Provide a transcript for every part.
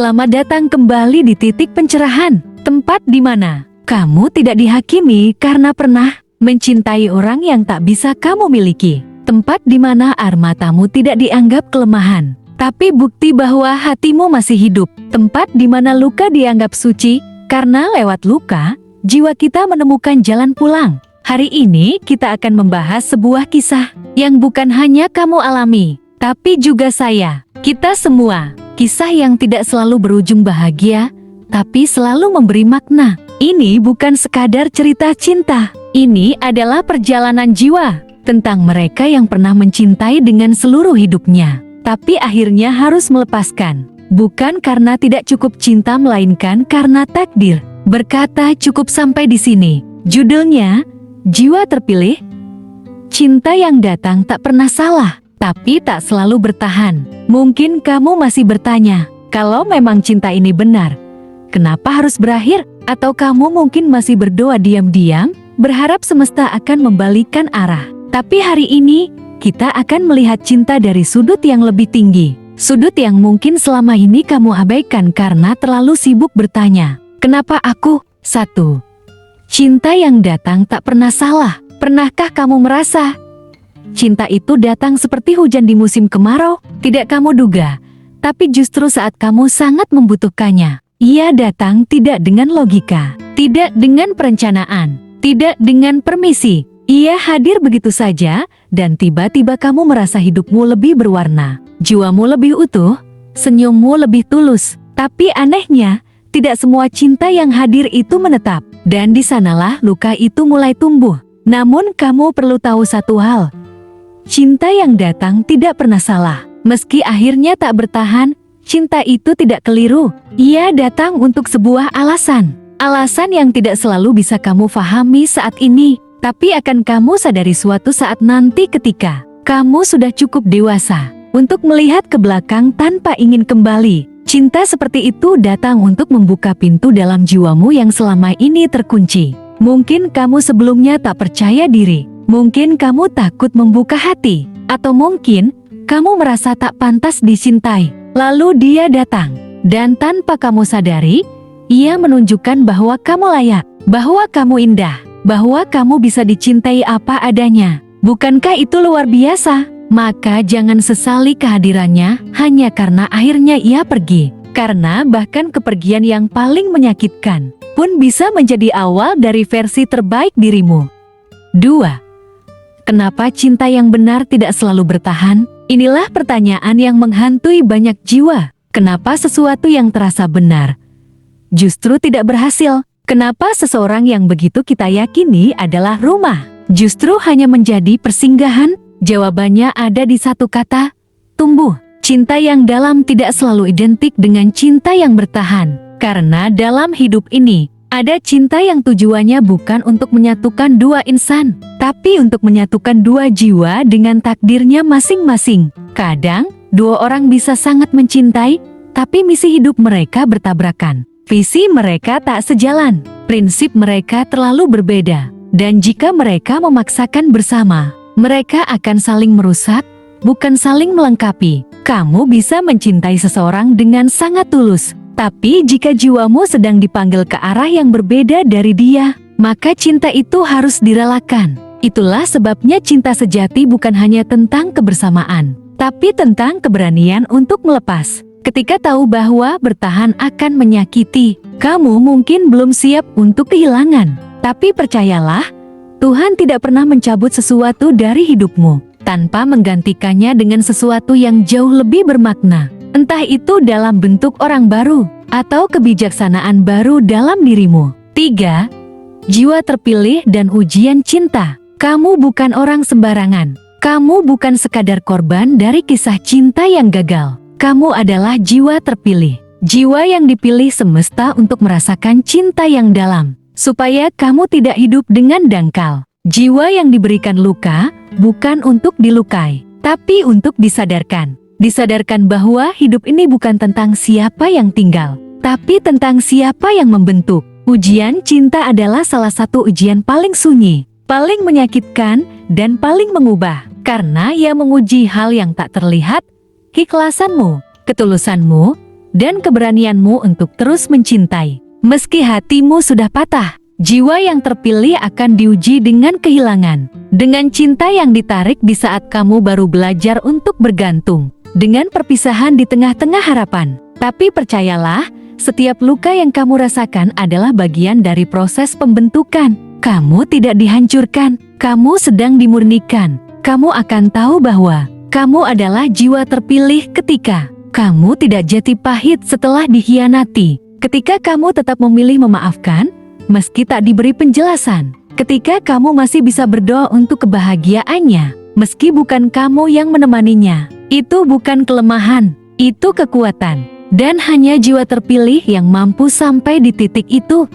Selamat datang kembali di titik pencerahan, tempat di mana kamu tidak dihakimi karena pernah mencintai orang yang tak bisa kamu miliki. Tempat di mana air matamu tidak dianggap kelemahan, tapi bukti bahwa hatimu masih hidup. Tempat di mana luka dianggap suci, karena lewat luka, jiwa kita menemukan jalan pulang. Hari ini kita akan membahas sebuah kisah yang bukan hanya kamu alami, tapi juga saya, kita semua. Kisah yang tidak selalu berujung bahagia, tapi selalu memberi makna. Ini bukan sekadar cerita cinta. Ini adalah perjalanan jiwa tentang mereka yang pernah mencintai dengan seluruh hidupnya, tapi akhirnya harus melepaskan. Bukan karena tidak cukup cinta, melainkan karena takdir berkata cukup sampai di sini. Judulnya, Jiwa Terpilih. Cinta yang datang tak pernah salah, tapi tak selalu bertahan. Mungkin kamu masih bertanya, kalau memang cinta ini benar, kenapa harus berakhir? Atau kamu mungkin masih berdoa diam-diam, berharap semesta akan membalikkan arah. Tapi hari ini, kita akan melihat cinta dari sudut yang lebih tinggi. Sudut yang mungkin selama ini kamu abaikan karena terlalu sibuk bertanya, kenapa aku? 1. Cinta yang datang tak pernah salah. Pernahkah kamu merasa cinta itu datang seperti hujan di musim kemarau? Tidak kamu duga, tapi justru saat kamu sangat membutuhkannya. Ia datang tidak dengan logika, tidak dengan perencanaan, tidak dengan permisi. Ia hadir begitu saja, dan tiba-tiba kamu merasa hidupmu lebih berwarna, jiwamu lebih utuh, senyummu lebih tulus. Tapi anehnya, tidak semua cinta yang hadir itu menetap, dan di sanalah luka itu mulai tumbuh. Namun kamu perlu tahu satu hal, cinta yang datang tidak pernah salah. Meski akhirnya tak bertahan, cinta itu tidak keliru. Ia datang untuk sebuah alasan. Alasan yang tidak selalu bisa kamu fahami saat ini, tapi akan kamu sadari suatu saat nanti ketika kamu sudah cukup dewasa untuk melihat ke belakang tanpa ingin kembali. Cinta seperti itu datang untuk membuka pintu dalam jiwamu yang selama ini terkunci. Mungkin kamu sebelumnya tak percaya diri, mungkin kamu takut membuka hati, atau mungkin kamu merasa tak pantas dicintai. Lalu dia datang, dan tanpa kamu sadari, ia menunjukkan bahwa kamu layak, bahwa kamu indah, bahwa kamu bisa dicintai apa adanya. Bukankah itu luar biasa? Maka jangan sesali kehadirannya hanya karena akhirnya ia pergi. Karena bahkan kepergian yang paling menyakitkan pun bisa menjadi awal dari versi terbaik dirimu. 2. Kenapa cinta yang benar tidak selalu bertahan? Inilah pertanyaan yang menghantui banyak jiwa. Kenapa sesuatu yang terasa benar justru tidak berhasil? Kenapa seseorang yang begitu kita yakini adalah rumah justru hanya menjadi persinggahan? Jawabannya ada di satu kata, tumbuh. Cinta yang dalam tidak selalu identik dengan cinta yang bertahan. Karena dalam hidup ini, ada cinta yang tujuannya bukan untuk menyatukan dua insan, tapi untuk menyatukan dua jiwa dengan takdirnya masing-masing. Kadang, dua orang bisa sangat mencintai, tapi misi hidup mereka bertabrakan. Visi mereka tak sejalan, prinsip mereka terlalu berbeda. Dan jika mereka memaksakan bersama, mereka akan saling merusak, bukan saling melengkapi. Kamu bisa mencintai seseorang dengan sangat tulus, tapi jika jiwamu sedang dipanggil ke arah yang berbeda dari dia, maka cinta itu harus direlakan. Itulah sebabnya cinta sejati bukan hanya tentang kebersamaan, tapi tentang keberanian untuk melepas. Ketika tahu bahwa bertahan akan menyakiti, kamu mungkin belum siap untuk kehilangan. Tapi percayalah, Tuhan tidak pernah mencabut sesuatu dari hidupmu tanpa menggantikannya dengan sesuatu yang jauh lebih bermakna. Entah itu dalam bentuk orang baru, atau kebijaksanaan baru dalam dirimu. 3. Jiwa terpilih dan ujian cinta. Kamu bukan orang sembarangan. Kamu bukan sekadar korban dari kisah cinta yang gagal. Kamu adalah jiwa terpilih. Jiwa yang dipilih semesta untuk merasakan cinta yang dalam, supaya kamu tidak hidup dengan dangkal. Jiwa yang diberikan luka, bukan untuk dilukai, tapi untuk disadarkan. Disadarkan bahwa hidup ini bukan tentang siapa yang tinggal, tapi tentang siapa yang membentuk. Ujian cinta adalah salah satu ujian paling sunyi, paling menyakitkan, dan paling mengubah. Karena ia menguji hal yang tak terlihat, keikhlasanmu, ketulusanmu, dan keberanianmu untuk terus mencintai. Meski hatimu sudah patah, jiwa yang terpilih akan diuji dengan kehilangan. Dengan cinta yang ditarik di saat kamu baru belajar untuk bergantung. Dengan perpisahan di tengah-tengah harapan. Tapi percayalah, setiap luka yang kamu rasakan adalah bagian dari proses pembentukan. Kamu tidak dihancurkan, kamu sedang dimurnikan. Kamu akan tahu bahwa kamu adalah jiwa terpilih ketika kamu tidak jatuh pahit setelah dikhianati. Ketika kamu tetap memilih memaafkan, meski tak diberi penjelasan. Ketika kamu masih bisa berdoa untuk kebahagiaannya, meski bukan kamu yang menemaninya. Itu bukan kelemahan, itu kekuatan. Dan hanya jiwa terpilih yang mampu sampai di titik itu.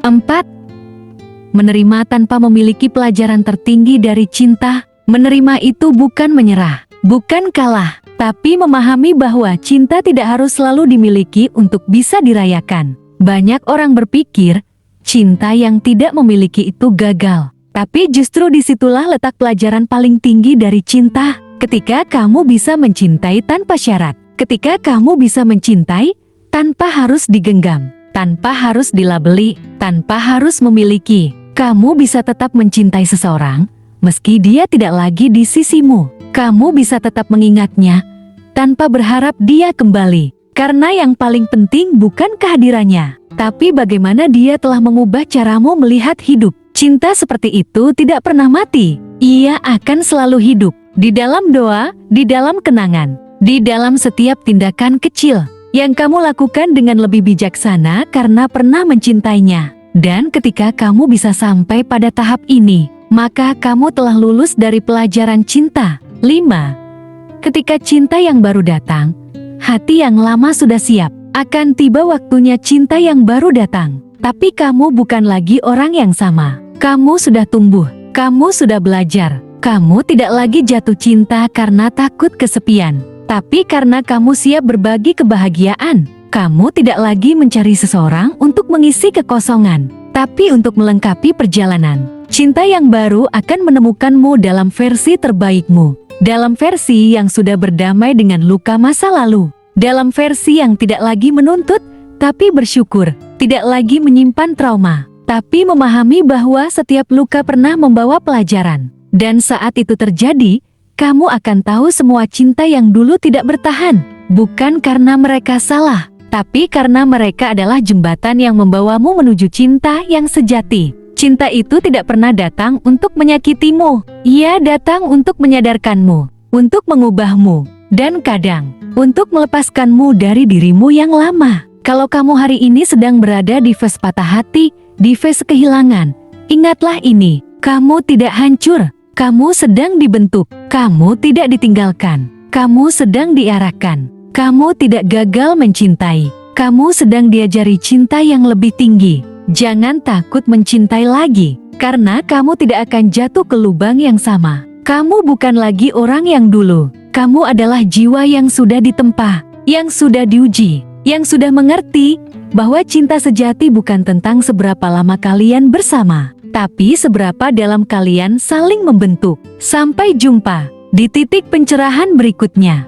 4. Menerima tanpa memiliki pelajaran tertinggi dari cinta. Menerima itu bukan menyerah, bukan kalah, tapi memahami bahwa cinta tidak harus selalu dimiliki untuk bisa dirayakan. Banyak orang berpikir, cinta yang tidak memiliki itu gagal. Tapi justru disitulah letak pelajaran paling tinggi dari cinta. Ketika kamu bisa mencintai tanpa syarat. Ketika kamu bisa mencintai tanpa harus digenggam, tanpa harus dilabeli, tanpa harus memiliki. Kamu bisa tetap mencintai seseorang, meski dia tidak lagi di sisimu. Kamu bisa tetap mengingatnya, tanpa berharap dia kembali. Karena yang paling penting bukan kehadirannya, tapi bagaimana dia telah mengubah caramu melihat hidup. Cinta seperti itu tidak pernah mati. Ia akan selalu hidup. Di dalam doa, di dalam kenangan, di dalam setiap tindakan kecil yang kamu lakukan dengan lebih bijaksana karena pernah mencintainya. Dan ketika kamu bisa sampai pada tahap ini, maka kamu telah lulus dari pelajaran cinta. 5. Ketika cinta yang baru datang, hati yang lama sudah siap. Akan tiba waktunya cinta yang baru datang. Tapi kamu bukan lagi orang yang sama. Kamu sudah tumbuh, kamu sudah belajar. Kamu tidak lagi jatuh cinta karena takut kesepian, tapi karena kamu siap berbagi kebahagiaan. Kamu tidak lagi mencari seseorang untuk mengisi kekosongan, tapi untuk melengkapi perjalanan. Cinta yang baru akan menemukanmu dalam versi terbaikmu, dalam versi yang sudah berdamai dengan luka masa lalu, dalam versi yang tidak lagi menuntut, tapi bersyukur, tidak lagi menyimpan trauma, tapi memahami bahwa setiap luka pernah membawa pelajaran. Dan saat itu terjadi, kamu akan tahu semua cinta yang dulu tidak bertahan, bukan karena mereka salah, tapi karena mereka adalah jembatan yang membawamu menuju cinta yang sejati. Cinta itu tidak pernah datang untuk menyakitimu, ia datang untuk menyadarkanmu, untuk mengubahmu, dan kadang, untuk melepaskanmu dari dirimu yang lama. Kalau kamu hari ini sedang berada di fase patah hati, di fase kehilangan, ingatlah ini, kamu tidak hancur. Kamu sedang dibentuk, kamu tidak ditinggalkan, kamu sedang diarahkan, kamu tidak gagal mencintai, kamu sedang diajari cinta yang lebih tinggi. Jangan takut mencintai lagi, karena kamu tidak akan jatuh ke lubang yang sama. Kamu bukan lagi orang yang dulu, kamu adalah jiwa yang sudah ditempa, yang sudah diuji, yang sudah mengerti bahwa cinta sejati bukan tentang seberapa lama kalian bersama, tapi seberapa dalam kalian saling membentuk. Sampai jumpa di titik pencerahan berikutnya.